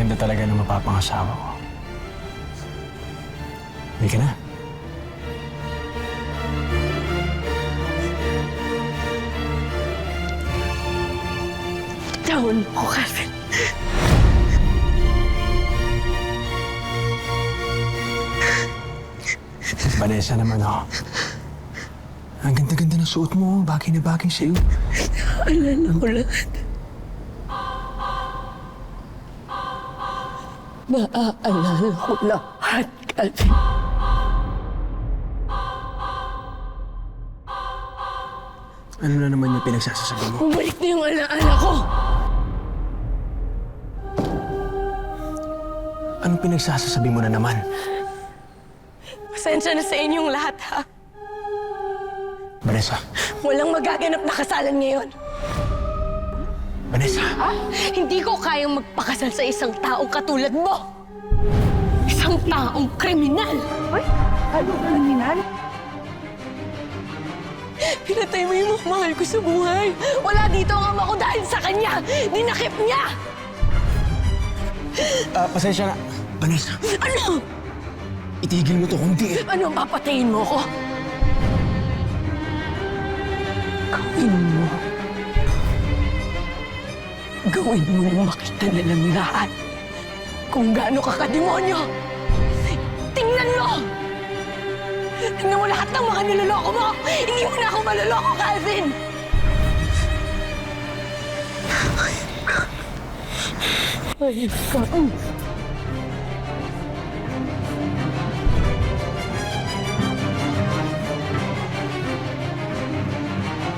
ganda talaga ng mapapangasawa ko. Hindi ka na. Tawan mo ko, Calvin. Vanessa naman ako. Ang ganda-ganda ng suot mo. Bagay na bagay sa'yo. Alala ko lahat. Naaalala ko lahat, Calvin. Ano na naman yung pinagsasasabi mo? Bumalik na yung alaala ko. Anong pinagsasasabi mo na naman? Pasensya na sa inyong lahat, ha? Vanessa. Walang magaganap na kasalan ngayon. Vanessa. Hindi ko kayang magpakasal sa isang taong katulad mo. Isang taong kriminal. Uy, anong kriminal? Pinatay mo yung mga mahal ko sa buhay. Wala dito ang ama ko dahil sa kanya. Dinakip niya. Pasensya na. Vanessa, Ano? itigil mo to kung di. Ano, papatayin mo ko? Gawin mo. Gawin mo nang makita na ng lahat kung gaano ka kademonyo. Tingnan mo! Tingnan mo lahat ng mga niloloko mo! Hindi mo na ako maloloko, Calvin! Ayun ka.